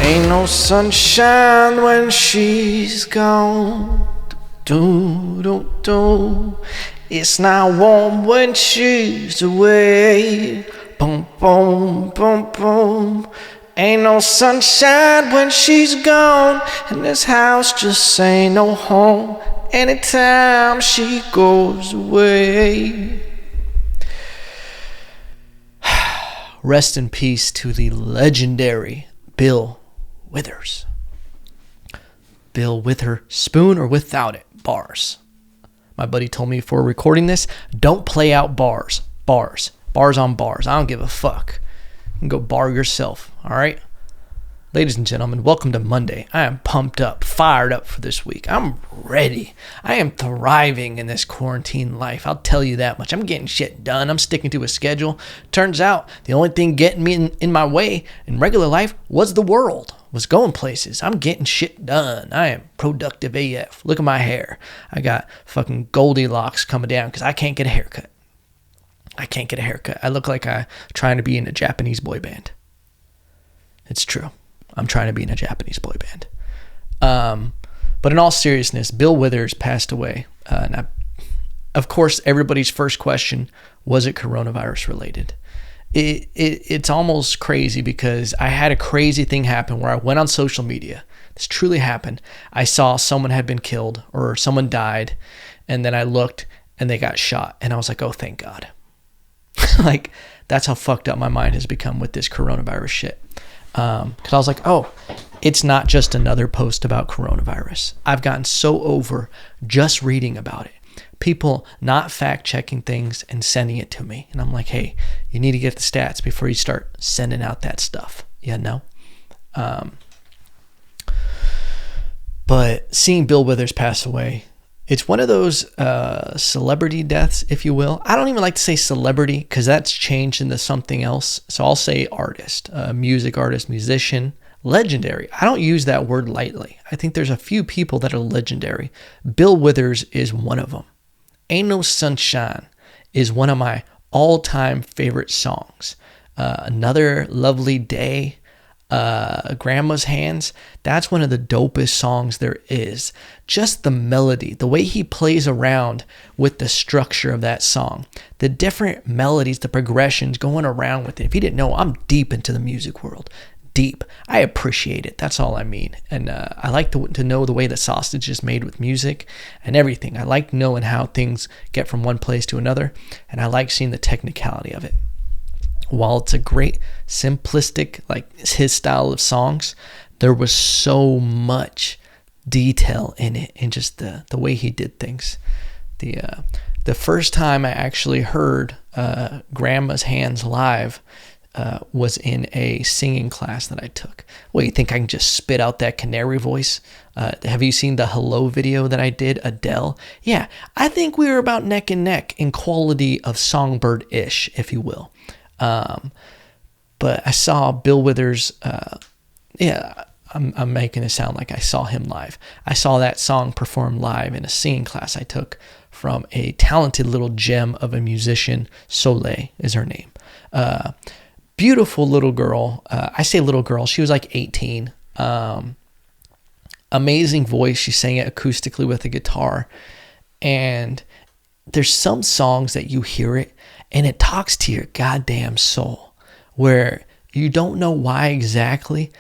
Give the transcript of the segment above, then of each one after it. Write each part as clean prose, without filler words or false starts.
Ain't no sunshine when she's gone. Do, do, do. It's not warm when she's away. Boom, boom, boom, boom. Ain't no sunshine when she's gone. And this house just ain't no home anytime she goes away. Rest in peace to the legendary Bill Withers. Bill with her spoon or without it, bars. My buddy told me before recording this, don't play out bars on bars. I don't give a fuck. You can go bar yourself, all right? Ladies and gentlemen, welcome to Monday. I am pumped up, fired up for this week. I'm ready. I am thriving in this quarantine life. I'll tell you that much. I'm getting shit done. I'm sticking to a schedule. Turns out the only thing getting me in my way in regular life was the world, was going places. I'm getting shit done. I am productive AF. Look at my hair. I got fucking Goldilocks coming down because I can't get a haircut. I look like I'm trying to be in a Japanese boy band. It's true. I'm trying to be in a Japanese boy band. But in all seriousness, Bill Withers passed away. Now, of course, everybody's first question, was it coronavirus related? It's almost crazy because I had a crazy thing happen where I went on social media. This truly happened. I saw someone had been killed or someone died, and then I looked and they got shot. And I was like, oh, thank God. Like, that's how fucked up my mind has become with this coronavirus shit. Because I was like, oh, it's not just another post about coronavirus. I've gotten so over just reading about it. People not fact checking things and sending it to me. And I'm like, hey, you need to get the stats before you start sending out that stuff. You know? But seeing Bill Withers pass away, it's one of those celebrity deaths, if you will. I don't even like to say celebrity because that's changed into something else. So I'll say artist, music artist, musician, legendary. I don't use that word lightly. I think there's a few people that are legendary. Bill Withers is one of them. Ain't No Sunshine is one of my all-time favorite songs. Another Lovely Day. Grandma's Hands, that's one of the dopest songs there is. Just the melody, the way he plays around with the structure of that song, the different melodies, the progressions going around with it. If you didn't know, I'm deep into the music world. Deep. I appreciate it. That's all I mean. And I like to know the way the sausage is made with music and everything. I like knowing how things get from one place to another, and I like seeing the technicality of it. While it's a great simplistic, like his style of songs, there was so much detail in it and just the way he did things. The first time I actually heard Grandma's Hands live was in a singing class that I took. Well, you think I can just spit out that canary voice? Have you seen the Hello video that I did, Adele? Yeah, I think we were about neck and neck in quality of songbird-ish, if you will. But I saw Bill Withers, I'm making it sound like I saw him live. I saw that song performed live in a singing class I took from a talented little gem of a musician. Soleil is her name. Beautiful little girl. I say little girl. She was like 18. Amazing voice. She sang it acoustically with a guitar. And there's some songs that you hear it and it talks to your goddamn soul where you don't know why exactly,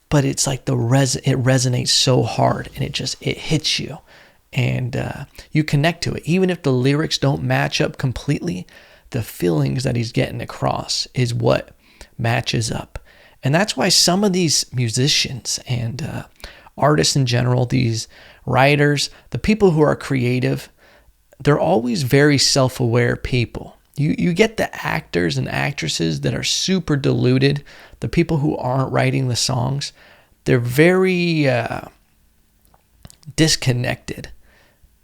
but it's like it resonates so hard and it hits you and you connect to it. Even if the lyrics don't match up completely, the feelings that he's getting across is what matches up. And that's why some of these musicians and artists in general, these writers, the people who are creative, they're always very self-aware people. You get the actors and actresses that are super deluded, the people who aren't writing the songs, they're very disconnected.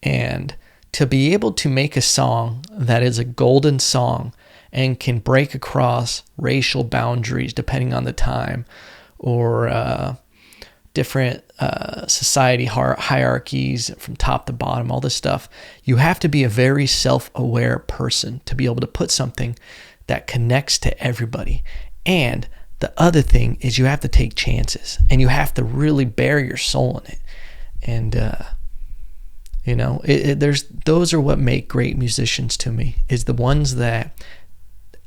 And to be able to make a song that is a golden song and can break across racial boundaries depending on the time or different society hierarchies from top to bottom, all this stuff. You have to be a very self-aware person to be able to put something that connects to everybody. And the other thing is you have to take chances, and you have to really bare your soul in it. And those are what make great musicians to me, is the ones that,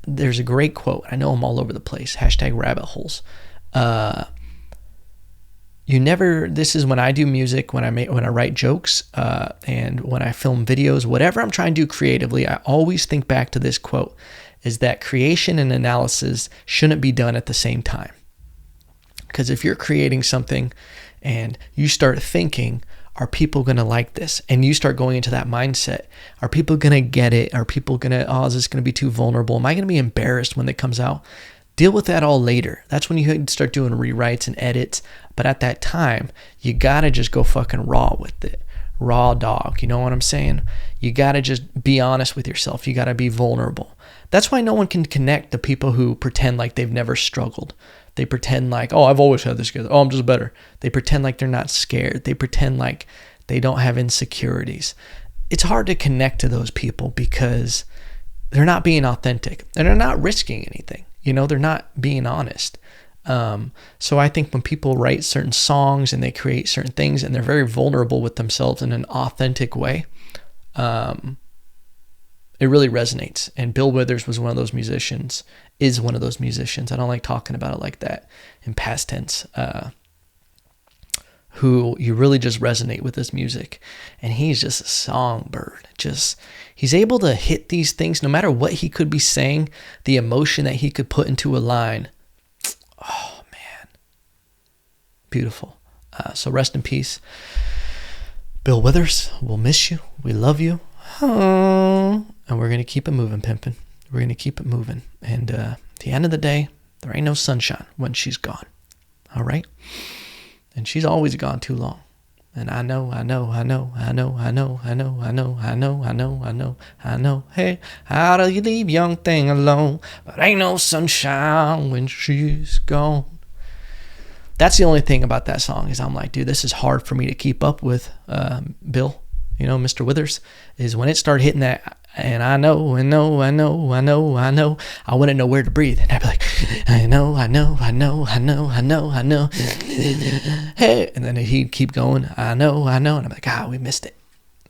there's a great quote, I know them all over the place, #rabbit holes. This is when I do music, when I write jokes, and when I film videos, whatever I'm trying to do creatively, I always think back to this quote, is that creation and analysis shouldn't be done at the same time. Because if you're creating something and you start thinking, are people going to like this? And you start going into that mindset. Are people going to get it? Are people going to, is this going to be too vulnerable? Am I going to be embarrassed when it comes out? Deal with that all later. That's when you start doing rewrites and edits. But at that time, you got to just go fucking raw with it. Raw dog. You know what I'm saying? You got to just be honest with yourself. You got to be vulnerable. That's why no one can connect to people who pretend like they've never struggled. They pretend like, I've always had this together. I'm just better. They pretend like they're not scared. They pretend like they don't have insecurities. It's hard to connect to those people because they're not being authentic and they're not risking anything. They're not being honest. So I think when people write certain songs and they create certain things and they're very vulnerable with themselves in an authentic way, it really resonates. And Bill Withers is one of those musicians. I don't like talking about it like that in past tense, who you really just resonate with his music. And he's just a songbird. He's able to hit these things no matter what he could be saying, the emotion that he could put into a line. Oh, man. Beautiful. So rest in peace, Bill Withers. We'll miss you. We love you. Oh. And we're going to keep it moving, pimpin'. We're going to keep it moving. And at the end of the day, there ain't no sunshine when she's gone. All right? And she's always gone too long. And I know. Hey, how do you leave young thing alone? But ain't no sunshine when she's gone. That's the only thing about that song is I'm like, dude, this is hard for me to keep up with, Bill. Mr. Withers, is when it started hitting that, and I wouldn't know where to breathe. And I'd be like, I know. Hey, and then he'd keep going, I know. And I'm like, we missed it.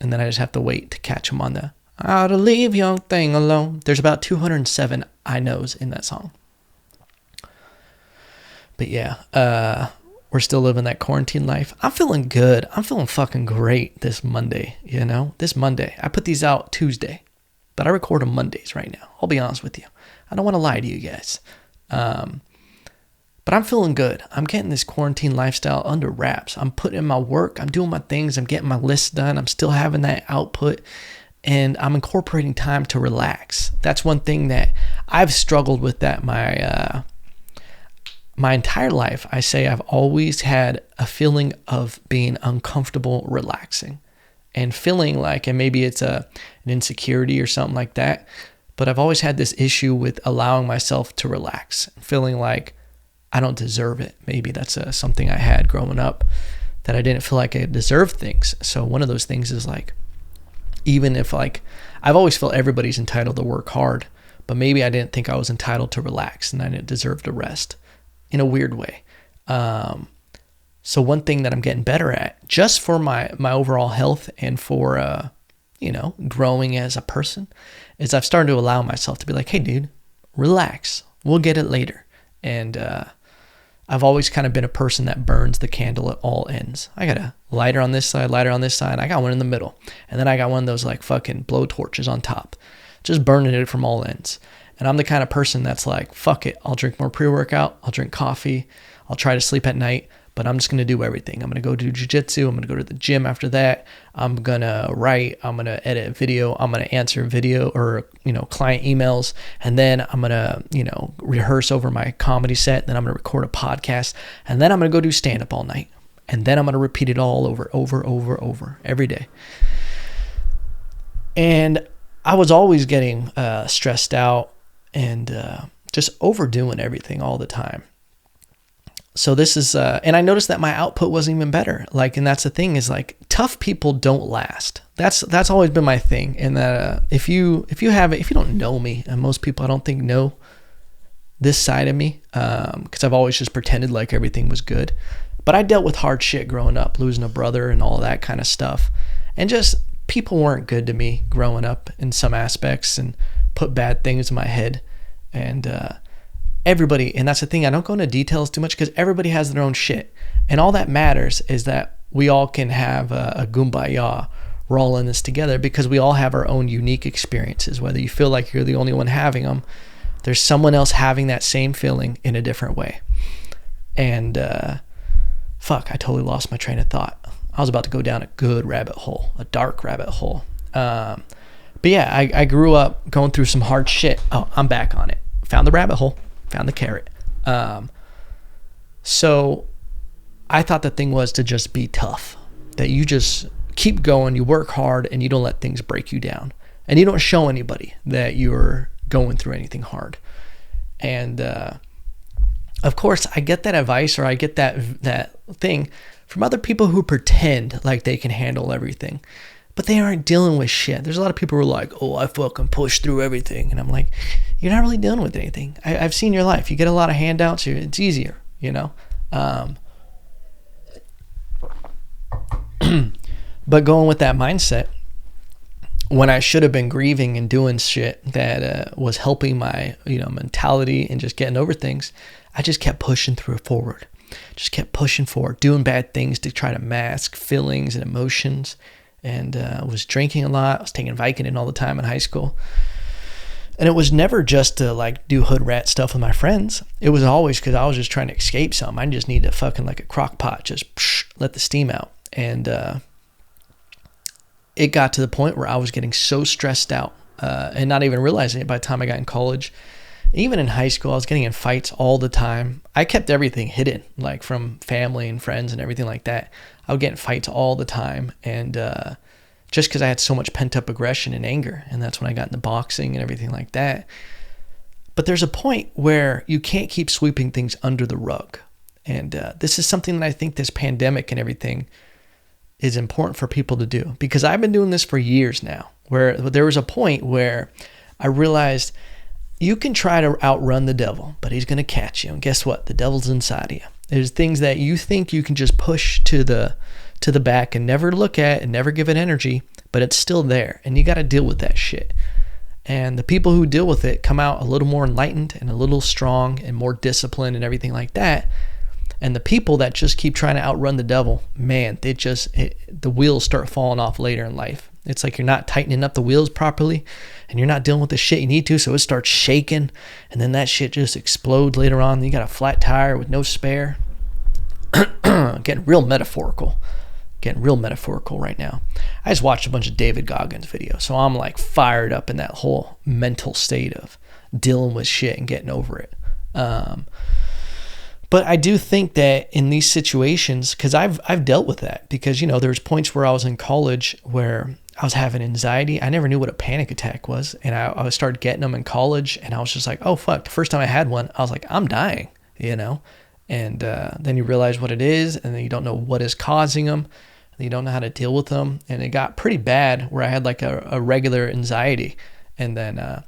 And then I just have to wait to catch him on the, how to leave young thing alone. There's about 207 I knows in that song. But yeah, we're still living that quarantine life. I'm feeling good. I'm feeling fucking great this Monday, This Monday. I put these out Tuesday, but I record on Mondays right now. I'll be honest with you. I don't want to lie to you guys. But I'm feeling good. I'm getting this quarantine lifestyle under wraps. I'm putting in my work. I'm doing my things. I'm getting my list done. I'm still having that output. And I'm incorporating time to relax. That's one thing that I've struggled with that my entire life. I say I've always had a feeling of being uncomfortable relaxing and feeling like, and maybe it's an insecurity or something like that, but I've always had this issue with allowing myself to relax, feeling like I don't deserve it. Maybe that's something I had growing up, that I didn't feel like I deserved things. So one of those things is like, even if I've always felt everybody's entitled to work hard, but maybe I didn't think I was entitled to relax and I didn't deserve to rest. In a weird way. So one thing that I'm getting better at, just for my overall health and for, growing as a person, is I've started to allow myself to be like, hey, dude, relax. We'll get it later. And I've always kind of been a person that burns the candle at all ends. I got a lighter on this side, lighter on this side. I got one in the middle. And then I got one of those like fucking blow torches on top. Just burning it from all ends. And I'm the kind of person that's like, fuck it. I'll drink more pre-workout. I'll drink coffee. I'll try to sleep at night, but I'm just going to do everything. I'm going to go do jiu-jitsu. I'm going to go to the gym after that. I'm going to write. I'm going to edit video. I'm going to answer video or, client emails. And then I'm going to, rehearse over my comedy set. Then I'm going to record a podcast. And then I'm going to go do stand-up all night. And then I'm going to repeat it all over every day. And I was always getting stressed out and just overdoing everything all the time. So this is, and I noticed that my output wasn't even better. Like, and that's the thing is like tough people don't last. That's always been my thing. And that if you don't know me, and most people I don't think know this side of me, because I've always just pretended like everything was good. But I dealt with hard shit growing up, losing a brother and all that kind of stuff, and just people weren't good to me growing up in some aspects and put bad things in my head. And everybody, and that's the thing, I don't go into details too much because everybody has their own shit, and all that matters is that we all can have a kumbaya. We're all in this together because we all have our own unique experiences. Whether you feel like you're the only one having them, there's someone else having that same feeling in a different way. And fuck, I totally lost my train of thought. I was about to go down a good rabbit hole, a dark rabbit hole. But yeah, I grew up going through some hard shit. Oh, I'm back on it. Found the rabbit hole, found the carrot. So I thought the thing was to just be tough, that you just keep going, you work hard, and you don't let things break you down. And you don't show anybody that you're going through anything hard. And of course, I get that advice, or I get that thing from other people who pretend like they can handle everything, but they aren't dealing with shit. There's a lot of people who are like, oh, I fucking push through everything. And I'm like, you're not really dealing with anything. I've seen your life. You get a lot of handouts. It's easier, you know? But going with that mindset, when I should have been grieving and doing shit that was helping my, mentality and just getting over things, I just kept pushing through forward. Just kept pushing forward, doing bad things to try to mask feelings and emotions. And was drinking a lot. I was taking Vicodin all the time in high school. And it was never just to like do hood rat stuff with my friends. It was always because I was just trying to escape something. I just needed to fucking like a crock pot, just let the steam out. And it got to the point where I was getting so stressed out and not even realizing it by the time I got in college. Even in high school, I was getting in fights all the time. I kept everything hidden, like from family and friends and everything like that. I would get in fights all the time, and just because I had so much pent-up aggression and anger, and that's when I got into boxing and everything like that. But there's a point where you can't keep sweeping things under the rug, and this is something that I think this pandemic and everything is important for people to do, because I've been doing this for years now, where there was a point where I realized you can try to outrun the devil, but he's going to catch you. And guess what? The devil's inside of you. There's things that you think you can just push to the back and never look at and never give it energy, but it's still there. And you got to deal with that shit. And the people who deal with it come out a little more enlightened and a little strong and more disciplined and everything like that. And the people that just keep trying to outrun the devil, man, the wheels start falling off later in life. It's like you're not tightening up the wheels properly, and you're not dealing with the shit you need to, so it starts shaking, and then that shit just explodes later on. You got a flat tire with no spare. Getting real metaphorical right now. I just watched a bunch of David Goggins videos, so I'm like fired up in that whole mental state of dealing with shit and getting over it. But I do think that in these situations, because I've dealt with that, because there's points where I was in college where I was having anxiety. I never knew what a panic attack was, and I started getting them in college, and I was just like, oh fuck. The first time I had one, I was like, I'm dying, and then you realize what it is, and then you don't know what is causing them, and you don't know how to deal with them, and it got pretty bad where I had like a regular anxiety, and then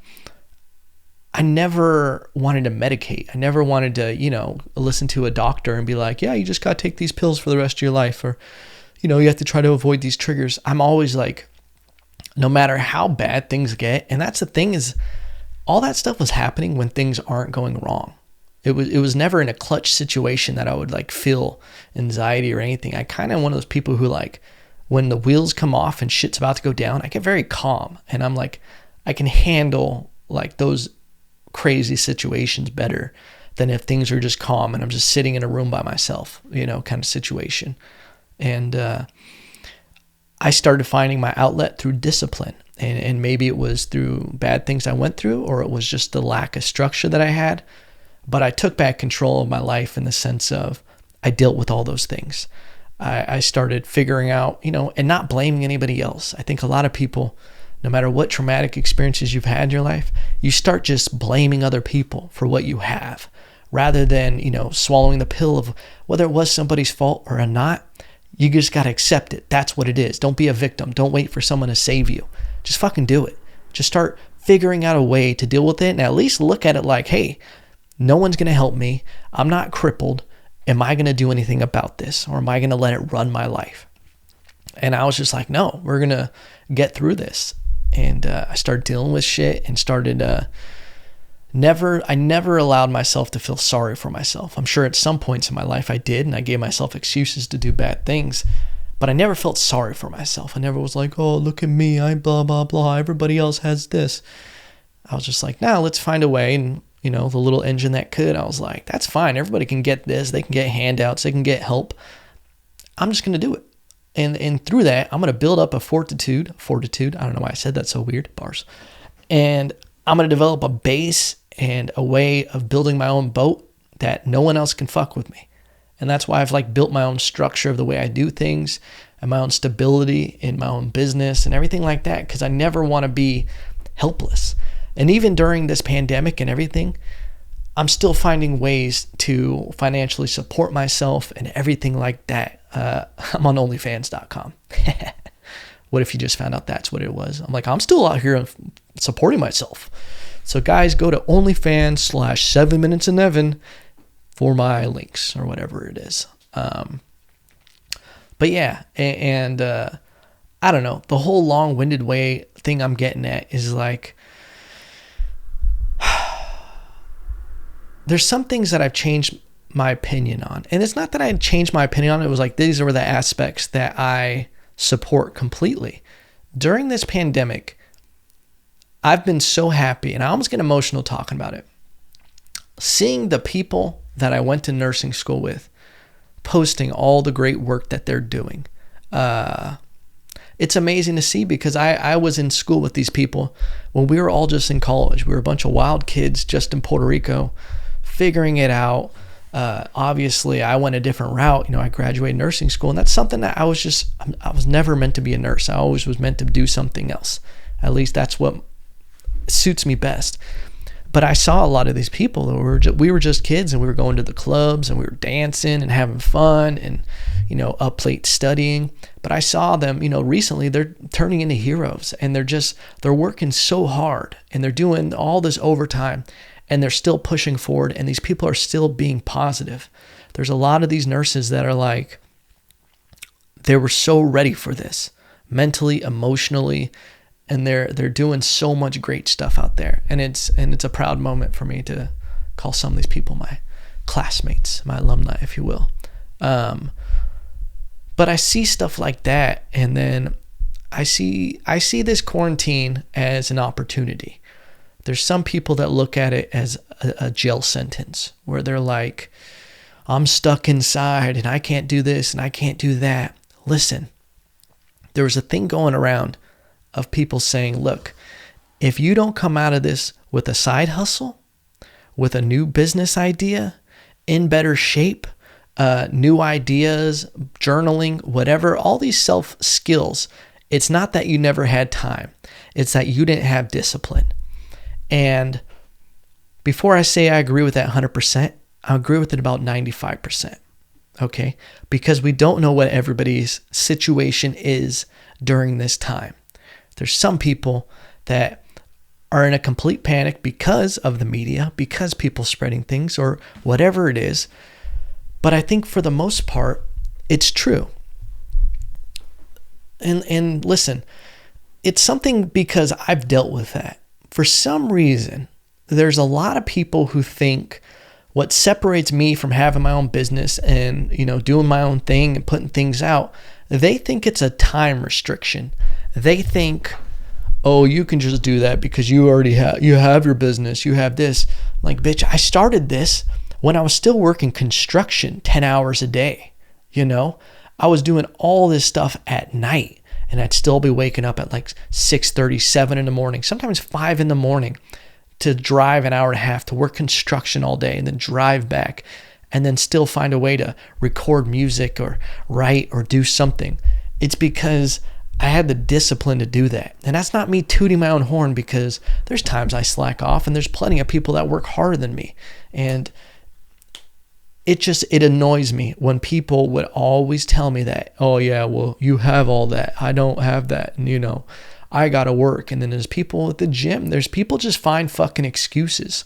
I never wanted to medicate. I never wanted to, listen to a doctor and be like, yeah, you just got to take these pills for the rest of your life, or, you have to try to avoid these triggers. I'm always like, no matter how bad things get, and that's the thing is, all that stuff was happening when things aren't going wrong. It was never in a clutch situation that I would like feel anxiety or anything. I kind of one of those people who like, when the wheels come off and shit's about to go down, I get very calm, and I'm like, I can handle like those crazy situations better than if things are just calm and I'm just sitting in a room by myself, kind of situation. And I started finding my outlet through discipline, and maybe it was through bad things I went through, or it was just the lack of structure that I had. But I took back control of my life in the sense of I dealt with all those things. I started figuring out, and not blaming anybody else. I think a lot of people, no matter what traumatic experiences you've had in your life, you start just blaming other people for what you have, rather than, swallowing the pill of whether it was somebody's fault or not. You just got to accept it. That's what it is. Don't be a victim. Don't wait for someone to save you. Just fucking do it. Just start figuring out a way to deal with it, and at least look at it like, hey, no one's going to help me. I'm not crippled. Am I going to do anything about this, or am I going to let it run my life? And I was just like, no, we're going to get through this. And I started dealing with shit and started I never allowed myself to feel sorry for myself. I'm sure at some points in my life I did, and I gave myself excuses to do bad things, but I never felt sorry for myself. I never was like, oh, look at me, I blah, blah, blah, everybody else has this. I was just like, now let's find a way. And, the little engine that could, I was like, that's fine. Everybody can get this. They can get handouts. They can get help. I'm just going to do it. And through that, I'm going to build up a fortitude. I don't know why I said that so weird, bars. And I'm going to develop a base and a way of building my own boat that no one else can fuck with me. And that's why I've built my own structure of the way I do things and my own stability in my own business and everything like that, because I never want to be helpless. And even during this pandemic and everything, I'm still finding ways to financially support myself and everything like that. I'm on onlyfans.com. What if you just found out that's what it was? I'm like, I'm still out here supporting myself. So guys, go to onlyfans/7 minutes in Evan for my links or whatever it is. But yeah, and I don't know, the whole long-winded way thing I'm getting at is like, there's some things that I've changed my opinion on. And it's not that I had changed my opinion on it. It was like, these are the aspects that I support completely. During this pandemic, I've been so happy, and I almost get emotional talking about it, seeing the people that I went to nursing school with posting all the great work that they're doing. It's amazing to see, because I was in school with these people when we were all just in college. We were a bunch of wild kids just in Puerto Rico, figuring it out. Obviously, I went a different route. I graduated nursing school, and that's something that I was never meant to be a nurse. I always was meant to do something else. At least that's what suits me best. But I saw a lot of these people that we were just kids, and we were going to the clubs, and we were dancing and having fun and, up late studying. But I saw them, recently they're turning into heroes, and they're working so hard, and they're doing all this overtime, and they're still pushing forward, and these people are still being positive. There's a lot of these nurses that are like, they were so ready for this, mentally, emotionally, and they're doing so much great stuff out there. And it's a proud moment for me to call some of these people my classmates, my alumni, if you will. But I see stuff like that, and then I see this quarantine as an opportunity. There's some people that look at it as a jail sentence, where they're like, I'm stuck inside and I can't do this and I can't do that. Listen, there was a thing going around of people saying, look, if you don't come out of this with a side hustle, with a new business idea, in better shape, new ideas, journaling, whatever, all these self skills, it's not that you never had time. It's that you didn't have discipline. And before I say I agree with that 100%, I agree with it about 95%. Okay? Because we don't know what everybody's situation is during this time. There's some people that are in a complete panic because of the media, because people spreading things or whatever it is. But I think for the most part, it's true. And listen, it's something because I've dealt with that. For some reason, there's a lot of people who think what separates me from having my own business and, doing my own thing and putting things out, they think it's a time restriction. They think, oh, you can just do that because you already have your business, you have this. Like, bitch, I started this when I was still working construction 10 hours a day. I was doing all this stuff at night, and I'd still be waking up at like 6:30, 7 in the morning, sometimes 5 in the morning, to drive an hour and a half to work construction all day and then drive back and then still find a way to record music or write or do something. It's because I had the discipline to do that. And that's not me tooting my own horn, because there's times I slack off and there's plenty of people that work harder than me. And it annoys me when people would always tell me that, oh yeah, well, you have all that. I don't have that. And I got to work. And then there's people at the gym. There's people just find fucking excuses.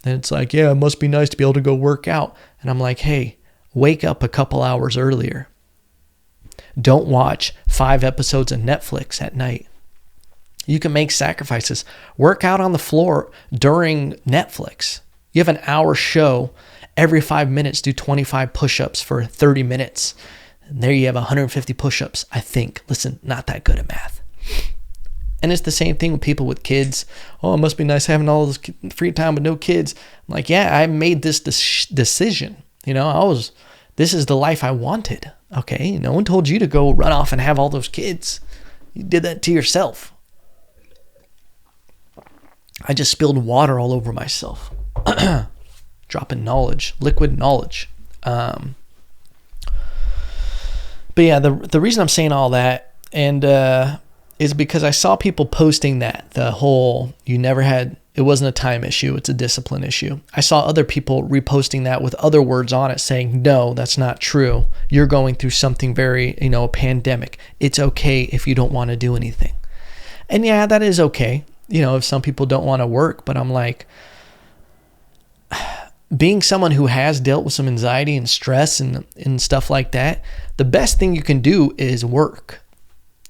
And it's like, yeah, it must be nice to be able to go work out. And I'm like, hey, wake up a couple hours earlier. Don't watch 5 episodes of Netflix at night. You can make sacrifices. Work out on the floor during Netflix. You have an hour show. Every 5 minutes, do 25 push-ups for 30 minutes. And there you have 150 push-ups, I think. Listen, not that good at math. And it's the same thing with people with kids. Oh, it must be nice having all this free time with no kids. I'm like, yeah, I made this decision. This is the life I wanted. Okay, no one told you to go run off and have all those kids. You did that to yourself. I just spilled water all over myself. Dropping knowledge, liquid knowledge. But yeah, the reason I'm saying all that is because I saw people posting that the whole it wasn't a time issue, it's a discipline issue. I saw other people reposting that with other words on it saying, no, that's not true. You're going through something very, a pandemic. It's okay if you don't want to do anything. And yeah, that is okay. If some people don't want to work, but I'm like, being someone who has dealt with some anxiety and stress and stuff like that, the best thing you can do is work,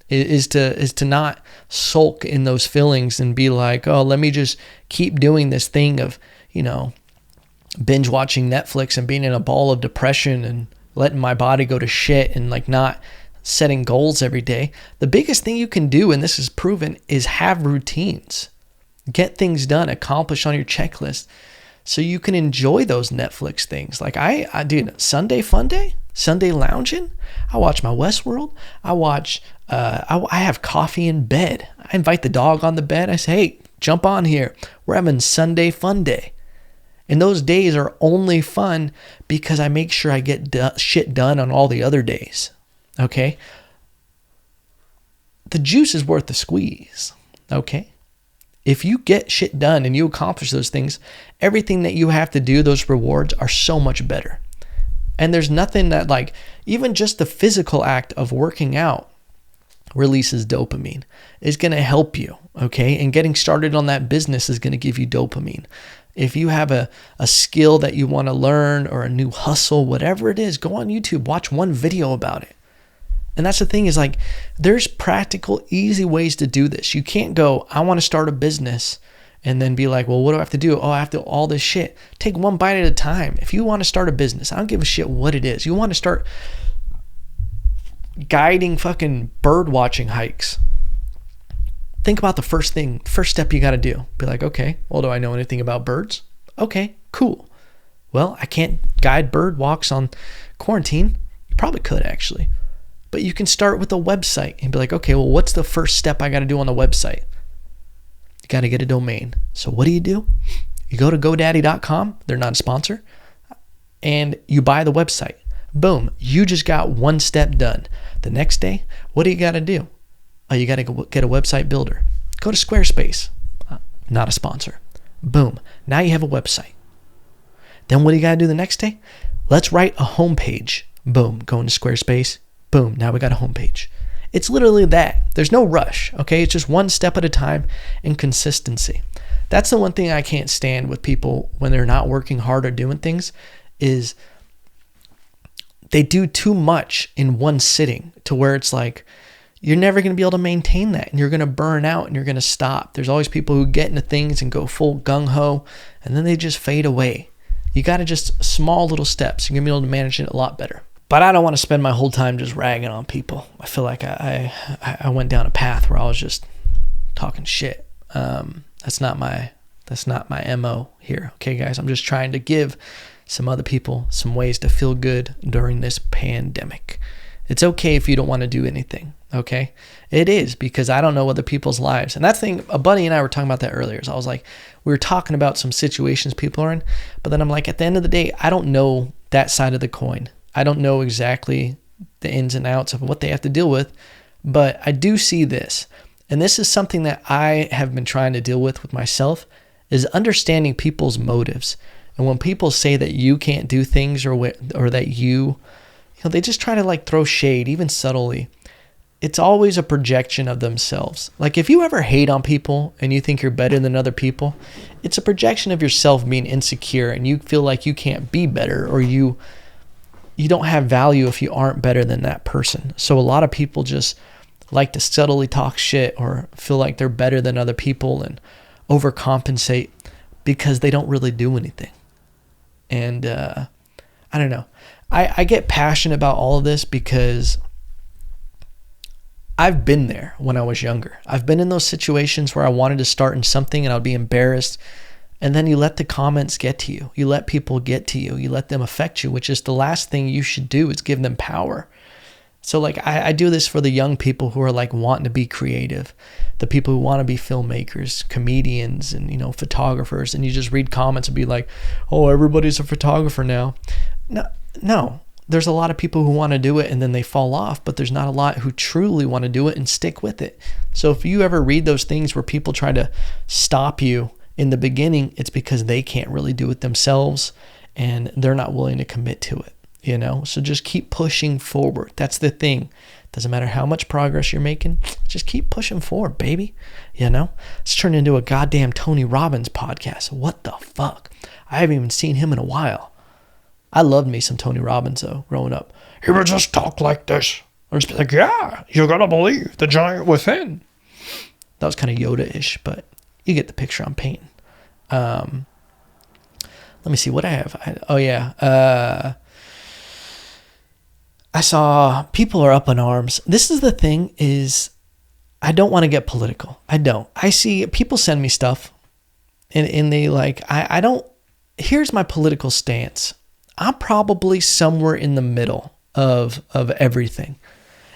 is to not sulk in those feelings and be like, oh, let me just keep doing this thing of, binge watching Netflix and being in a ball of depression and letting my body go to shit and like not setting goals every day. The biggest thing you can do, and this is proven, is have routines. Get things done, accomplish on your checklist, so you can enjoy those Netflix things. Like I do Sunday fun day, Sunday lounging. I watch my Westworld. I watch, I have coffee in bed. I invite the dog on the bed. I say, hey, jump on here. We're having Sunday fun day. And those days are only fun because I make sure I get shit done on all the other days. Okay? The juice is worth the squeeze. Okay? If you get shit done and you accomplish those things, everything that you have to do, those rewards are so much better. And there's nothing that even just the physical act of working out releases dopamine. Is going to help you, okay? And getting started on that business is going to give you dopamine. If you have a skill that you want to learn or a new hustle, whatever it is, go on YouTube, watch one video about it. And that's the thing is there's practical, easy ways to do this. You can't go, I want to start a business and then be like, well, what do I have to do? Oh, I have to do all this shit. Take one bite at a time. If you want to start a business, I don't give a shit what it is. You want to start guiding fucking bird watching hikes. Think about the first step you got to do. Be like, okay, well, do I know anything about birds? Okay, cool. Well, I can't guide bird walks on quarantine. You probably could actually. But you can start with a website and be like, okay, well, what's the first step I got to do on the website? You got to get a domain. So what do? You go to GoDaddy.com. They're not a sponsor. And you buy the website. Boom. You just got one step done. The next day, what do you got to do? Oh, you got to get a website builder. Go to Squarespace. Not a sponsor. Boom. Now you have a website. Then what do you got to do the next day? Let's write a homepage. Boom. Go into Squarespace. Boom, now we got a homepage. It's literally that. There's no rush, okay? It's just one step at a time and consistency. That's the one thing I can't stand with people when they're not working hard or doing things is they do too much in one sitting to where it's like you're never going to be able to maintain that and you're going to burn out and you're going to stop. There's always people who get into things and go full gung-ho and then they just fade away. You got to just small little steps. You're going to be able to manage it a lot better. But I don't want to spend my whole time just ragging on people. I feel like I went down a path where I was just talking shit. That's not my MO here. Okay, guys, I'm just trying to give some other people some ways to feel good during this pandemic. It's okay if you don't want to do anything, okay? It is, because I don't know other people's lives. And that thing, a buddy and I were talking about that earlier. So I was like, we were talking about some situations people are in, but then I'm like, at the end of the day, I don't know that side of the coin. I don't know exactly the ins and outs of what they have to deal with, but I do see this. And this is something that I have been trying to deal with myself, is understanding people's motives. And when people say that you can't do things or that they just try to like throw shade, even subtly. It's always a projection of themselves. Like if you ever hate on people and you think you're better than other people, it's a projection of yourself being insecure and you feel like you can't be better, or you don't have value if you aren't better than that person. So a lot of people just like to subtly talk shit or feel like they're better than other people and overcompensate because they don't really do anything. And I don't know. I get passionate about all of this because I've been there when I was younger. I've been in those situations where I wanted to start in something and I'd be embarrassed. And then you let the comments get to you. You let people get to you. You let them affect you, which is the last thing you should do, is give them power. So like I do this for the young people who are like wanting to be creative, the people who want to be filmmakers, comedians, and photographers. And you just read comments and be like, oh, everybody's a photographer now. No. There's a lot of people who want to do it and then they fall off, but there's not a lot who truly want to do it and stick with it. So if you ever read those things where people try to stop you in the beginning, it's because they can't really do it themselves and they're not willing to commit to it, So just keep pushing forward. That's the thing. Doesn't matter how much progress you're making, just keep pushing forward, baby. It's turned into a goddamn Tony Robbins podcast. What the fuck? I haven't even seen him in a while. I loved me some Tony Robbins, though, growing up. He would just talk like this. I'd just be like, yeah, you're going to believe the giant within. That was kind of Yoda-ish, but you get the picture I'm painting. Let me see what I have. I saw people are up in arms. This is the thing is I don't want to get political. I don't. I see people send me stuff and they like, I don't, here's my political stance. I'm probably somewhere in the middle of everything.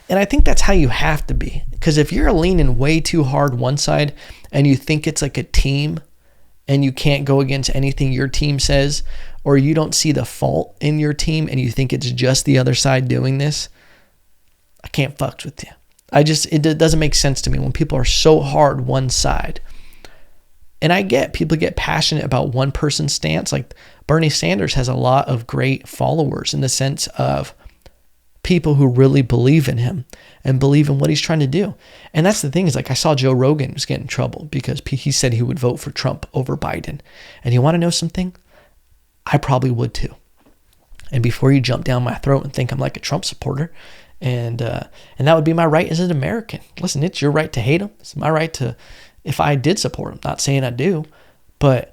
And I think that's how you have to be. Because if you're leaning way too hard one side and you think it's like a team and you can't go against anything your team says, or you don't see the fault in your team and you think it's just the other side doing this, I can't fuck with you. It doesn't make sense to me when people are so hard one side. And I get people get passionate about one person's stance. Like Bernie Sanders has a lot of great followers in the sense of people who really believe in him and believe in what he's trying to do. And that's the thing is like I saw Joe Rogan was getting in trouble because he said he would vote for Trump over Biden. And you want to know something? I probably would too. And before you jump down my throat and think I'm like a Trump supporter, and that would be my right as an American. Listen, it's your right to hate him. It's my right to, if I did support him, not saying I do, but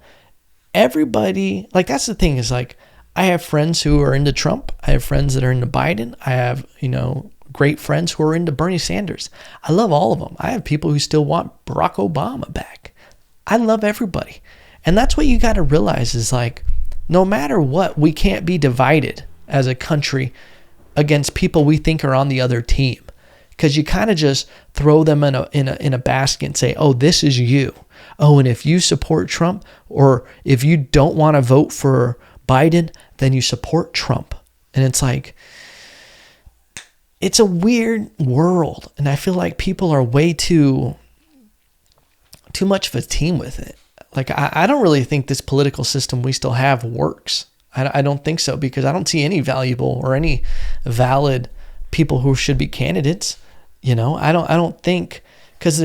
everybody, like that's the thing is like, I have friends who are into Trump. I have friends that are into Biden. I have, great friends who are into Bernie Sanders. I love all of them. I have people who still want Barack Obama back. I love everybody. And that's what you got to realize is like, no matter what, we can't be divided as a country against people we think are on the other team. Because you kind of just throw them in a basket and say, oh, this is you. Oh, and if you support Trump or if you don't want to vote for Biden, then you support Trump. And it's like, it's a weird world. And I feel like people are way too much of a team with it. Like, I don't really think this political system we still have works. I don't think so because I don't see any valuable or any valid people who should be candidates. I don't think, because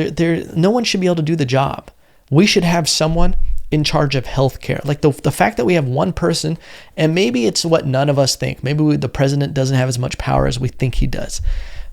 no one should be able to do the job. We should have someone in charge of healthcare. Like the fact that we have one person, and maybe it's what none of us think. Maybe the president doesn't have as much power as we think he does.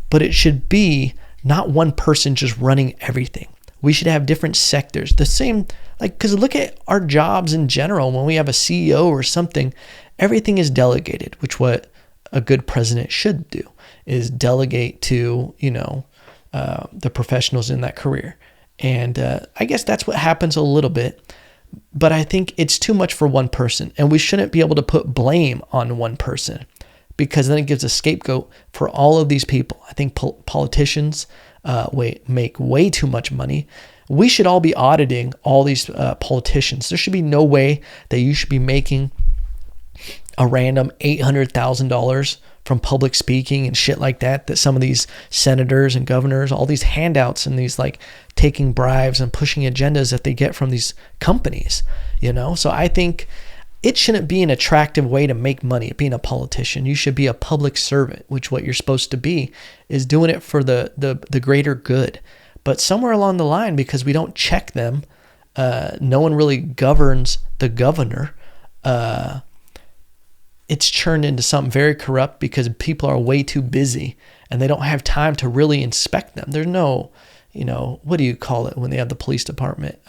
But it should be not one person just running everything. We should have different sectors. The same, because look at our jobs in general. When we have a CEO or something, everything is delegated, which what a good president should do is delegate to, the professionals in that career. And I guess that's what happens a little bit. But I think it's too much for one person. And we shouldn't be able to put blame on one person because then it gives a scapegoat for all of these people. I think politicians make way too much money. We should all be auditing all these politicians. There should be no way that you should be making a random $800,000 from public speaking and shit like that some of these senators and governors, all these handouts and these like taking bribes and pushing agendas that they get from these companies, So I think it shouldn't be an attractive way to make money, being a politician. You should be a public servant, which what you're supposed to be is doing it for the greater good. But somewhere along the line, because we don't check them, no one really governs the governor. It's turned into something very corrupt because people are way too busy and they don't have time to really inspect them. There's no, what do you call it when they have the police department?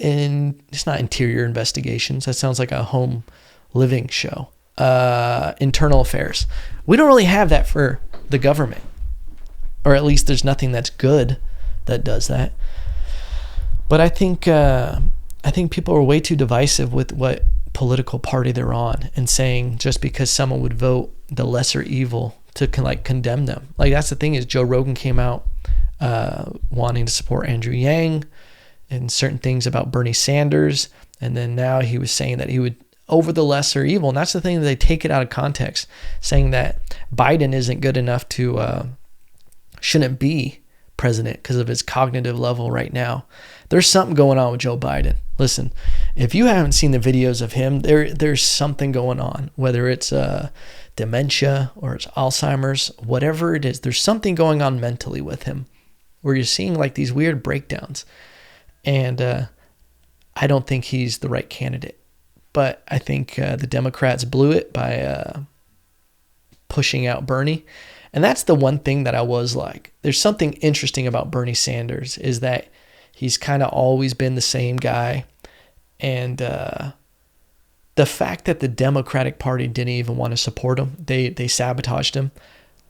And it's not interior investigations. That sounds like a home living show. Internal affairs. We don't really have that for the government, or at least there's nothing that's good that does that. But I think people are way too divisive with what political party they're on, and saying just because someone would vote the lesser evil to condemn them. Like, that's the thing, is Joe Rogan came out wanting to support Andrew Yang and certain things about Bernie Sanders, and then now he was saying that he would over the lesser evil. And that's the thing, that they take it out of context, saying that Biden isn't good enough to shouldn't be president because of his cognitive level right now. There's something going on with Joe Biden. Listen, if you haven't seen the videos of him, there's something going on, whether it's dementia or it's Alzheimer's, whatever it is, there's something going on mentally with him where you're seeing like these weird breakdowns. And I don't think he's the right candidate. But I think the Democrats blew it by pushing out Bernie. And that's the one thing that I was like, there's something interesting about Bernie Sanders, is that he's kind of always been the same guy. And the fact that the Democratic Party didn't even want to support him, they sabotaged him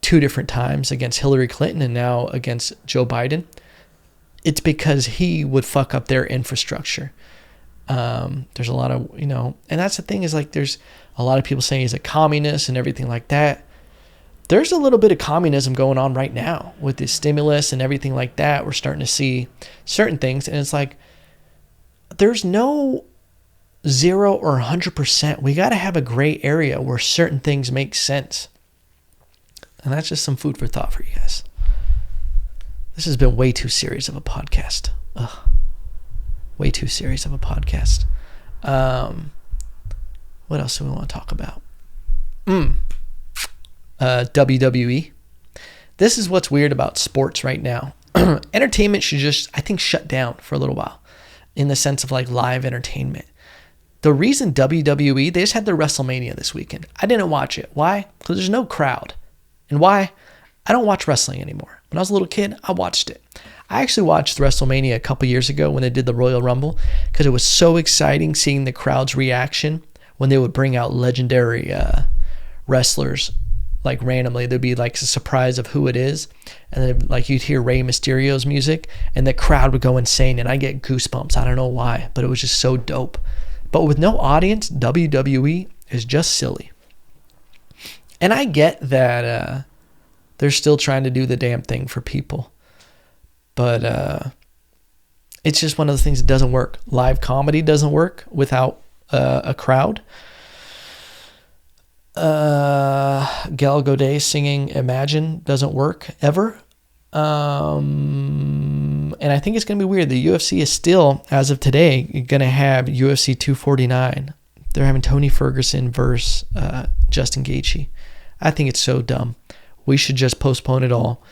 2 different times, against Hillary Clinton and now against Joe Biden. It's because he would fuck up their infrastructure. There's a lot of, and that's the thing, is like, there's a lot of people saying he's a communist and everything like that. There's a little bit of communism going on right now with the stimulus and everything like that. We're starting to see certain things, and it's like, there's no 0 or 100%. We got to have a gray area where certain things make sense. And that's just some food for thought for you guys. This has been way too serious of a podcast. Ugh. Way too serious of a podcast. What else do we want to talk about? WWE. This is what's weird about sports right now. Entertainment should just, I think, shut down for a little while, in the sense of like live entertainment. The reason WWE, they just had their WrestleMania this weekend. I didn't watch it. Why? Because there's no crowd. And why? I don't watch wrestling anymore. When I was a little kid, I watched it. I actually watched WrestleMania a couple years ago when they did the Royal Rumble, because it was so exciting seeing the crowd's reaction when they would bring out legendary wrestlers. Like randomly, there'd be like a surprise of who it is, and then like you'd hear Rey Mysterio's music, and the crowd would go insane, and I get goosebumps. I don't know why, but it was just so dope. But with no audience, WWE is just silly. And I get that they're still trying to do the damn thing for people, but it's just one of the things that doesn't work. Live comedy doesn't work without a crowd. Gal Gadot singing Imagine doesn't work ever. And I think it's going to be weird. The UFC is still, as of today, going to have UFC 249. They're having Tony Ferguson versus Justin Gaethje. I think it's so dumb. We should just postpone it all.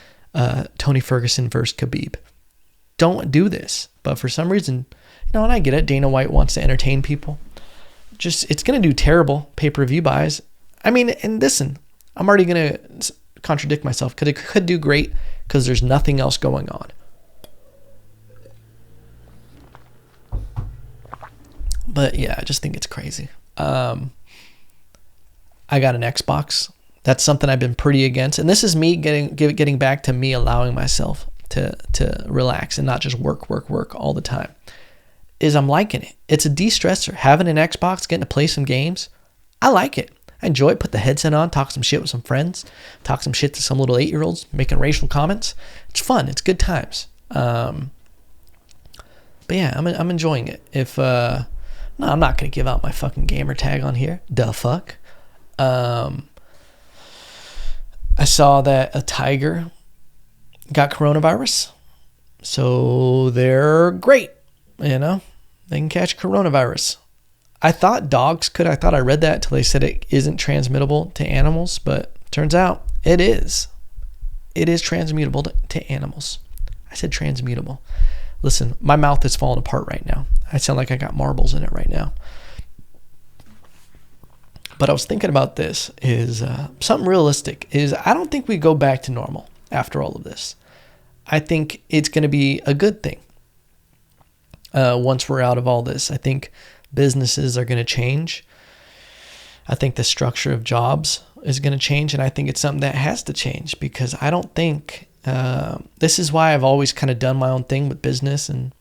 Tony Ferguson versus Khabib. Don't do this. But for some reason, and I get it, Dana White wants to entertain people. It's going to do terrible pay-per-view buys. I mean, and listen, I'm already going to contradict myself, because it could do great because there's nothing else going on. But yeah, I just think it's crazy. I got an Xbox. That's something I've been pretty against. And this is me getting back to me allowing myself to relax and not just work all the time. I'm liking it. It's a de-stressor. Having an Xbox, getting to play some games, I like it. I enjoy it. Put the headset on, talk some shit with some friends, talk some shit to some little 8-year-olds, making racial comments. It's fun. It's good times. But yeah, I'm enjoying it. No, I'm not going to give out my fucking gamer tag on here. The fuck. I saw that a tiger got coronavirus. So they're great. They can catch coronavirus. I thought dogs could. I thought I read that till they said it isn't transmittable to animals, but turns out it is. It is transmutable to animals. I said transmutable. Listen, my mouth is falling apart right now. I sound like I got marbles in it right now. But I was thinking about this is something realistic is I don't think we go back to normal after all of this. I think it's going to be a good thing once we're out of all this. I think businesses are going to change. I think the structure of jobs is going to change. And I think it's something that has to change because I don't think this is why I've always kind of done my own thing with business. And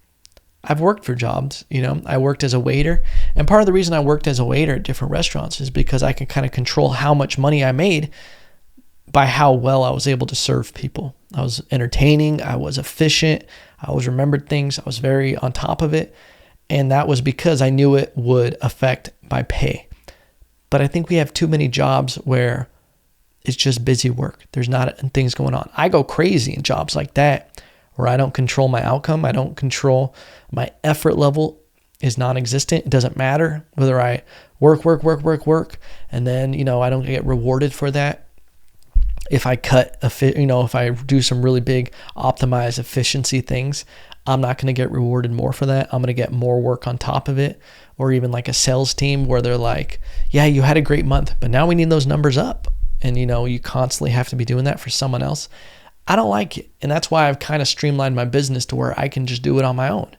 I've worked for jobs, I worked as a waiter. And part of the reason I worked as a waiter at different restaurants is because I could kind of control how much money I made by how well I was able to serve people. I was entertaining. I was efficient. I always remembered things. I was very on top of it. And that was because I knew it would affect my pay. But I think we have too many jobs where it's just busy work. There's not things going on. I go crazy in jobs like that where I don't control my outcome. I don't control my effort level is non-existent. It doesn't matter whether I work, and then, I don't get rewarded for that. If I if I do some really big optimized efficiency things, I'm not going to get rewarded more for that. I'm going to get more work on top of it. Or even like a sales team where they're like, yeah, you had a great month, but now we need those numbers up. And, you constantly have to be doing that for someone else. I don't like it. And that's why I've kind of streamlined my business to where I can just do it on my own.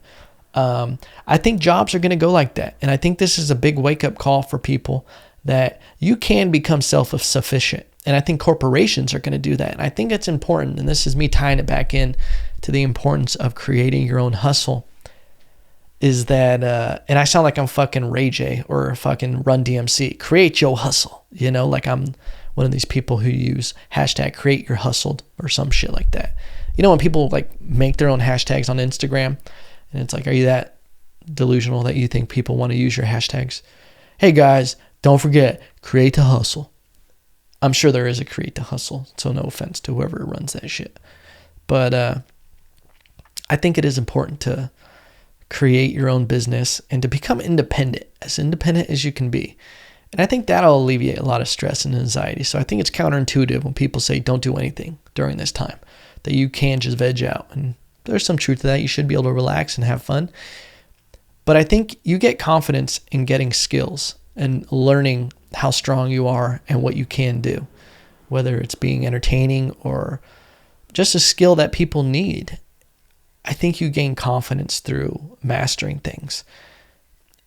I think jobs are going to go like that. And I think this is a big wake-up call for people that you can become self-sufficient. And I think corporations are going to do that. And I think it's important. And this is me tying it back in to the importance of creating your own hustle. Is that, and I sound like I'm fucking Ray J or fucking Run DMC. Create your hustle. Like I'm one of these people who use hashtag create your hustled or some shit like that. When people like make their own hashtags on Instagram and it's like, are you that delusional that you think people want to use your hashtags? Hey guys, don't forget, create to hustle. I'm sure there is a create to hustle. So no offense to whoever runs that shit. But I think it is important to create your own business and to become independent as you can be. And I think that'll alleviate a lot of stress and anxiety. So I think it's counterintuitive when people say don't do anything during this time, that you can just veg out. And there's some truth to that. You should be able to relax and have fun. But I think you get confidence in getting skills and learning how strong you are and what you can do, whether it's being entertaining or just a skill that people need. I think you gain confidence through mastering things.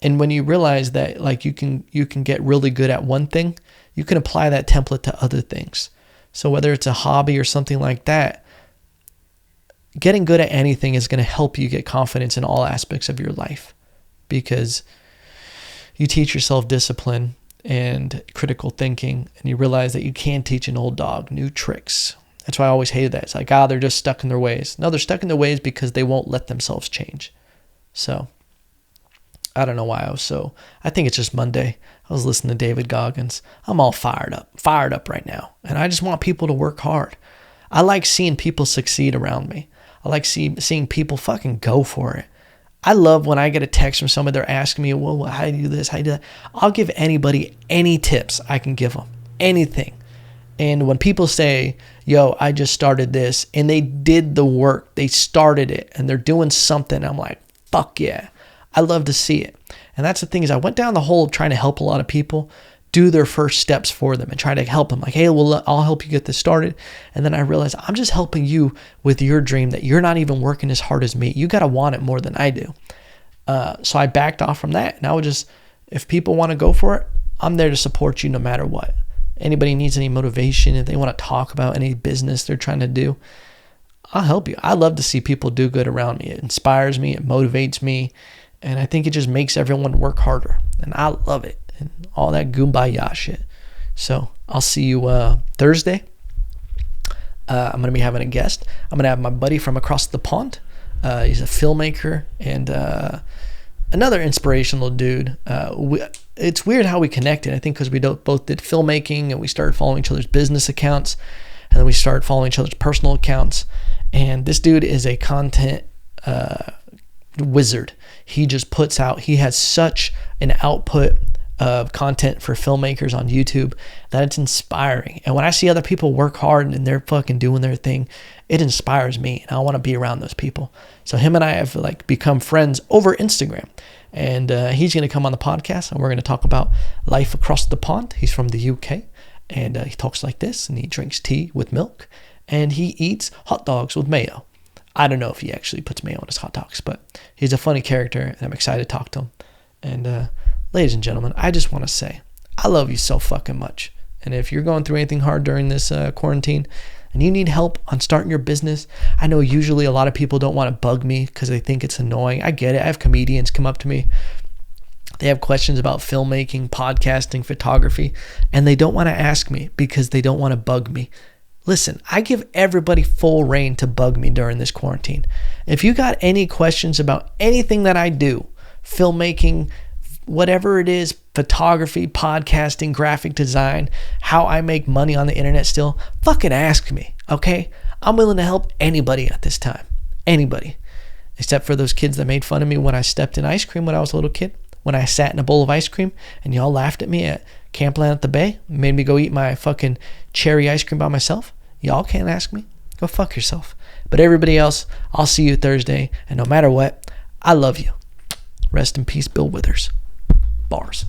And when you realize that like you can get really good at one thing, you can apply that template to other things. So whether it's a hobby or something like that, getting good at anything is going to help you get confidence in all aspects of your life because you teach yourself discipline and critical thinking, and you realize that you can teach an old dog new tricks. That's why I always hated that. It's like, they're just stuck in their ways. No, they're stuck in their ways because they won't let themselves change. So I don't know why I think it's just Monday. I was listening to David Goggins. I'm all fired up right now. And I just want people to work hard. I like seeing people succeed around me. I like seeing people fucking go for it. I love when I get a text from somebody, they're asking me, well, how do you do this? How do you do that? I'll give anybody any tips I can give them. Anything. And when people say, yo, I just started this, and they did the work, they started it, and they're doing something, I'm like, fuck yeah. I love to see it. And that's the thing is I went down the hole of trying to help a lot of people do their first steps for them and try to help them. Like, hey, well, I'll help you get this started. And then I realized I'm just helping you with your dream that you're not even working as hard as me. You got to want it more than I do. So I backed off from that. And I would just, if people want to go for it, I'm there to support you no matter what. Anybody needs any motivation, if they want to talk about any business they're trying to do, I'll help you. I love to see people do good around me. It inspires me. It motivates me. And I think it just makes everyone work harder. And I love it. And all that kumbaya shit. So I'll see you Thursday. I'm going to be having a guest. I'm going to have my buddy from across the pond. He's a filmmaker and another inspirational dude. It's weird how we connected. I think because we both did filmmaking and we started following each other's business accounts. And then we started following each other's personal accounts. And this dude is a content wizard. He just puts out, he has such an output of content for filmmakers on YouTube that it's inspiring. And when I see other people work hard and they're fucking doing their thing, it inspires me, and I want to be around those people. So him and I have like become friends over Instagram, and he's going to come on the podcast, and we're going to talk about life across the pond. He's from the UK, and he talks like this, and he drinks tea with milk, and he eats hot dogs with mayo. I don't know if he actually puts mayo on his hot dogs, but he's a funny character, and I'm excited to talk to him. And ladies and gentlemen, I just want to say I love you so fucking much. And if you're going through anything hard during this quarantine and you need help on starting your business, I know usually a lot of people don't want to bug me because they think it's annoying. I get it. I have comedians come up to me. They have questions about filmmaking, podcasting, photography, and they don't want to ask me because they don't want to bug me. Listen, I give everybody full reign to bug me during this quarantine. If you got any questions about anything that I do, filmmaking, whatever it is, photography, podcasting, graphic design, how I make money on the internet still, fucking ask me, okay? I'm willing to help anybody at this time. Anybody. Except for those kids that made fun of me when I stepped in ice cream when I was a little kid. When I sat in a bowl of ice cream and y'all laughed at me at Campland at the Bay, made me go eat my fucking cherry ice cream by myself. Y'all can't ask me. Go fuck yourself. But everybody else, I'll see you Thursday. And no matter what, I love you. Rest in peace, Bill Withers. Bars.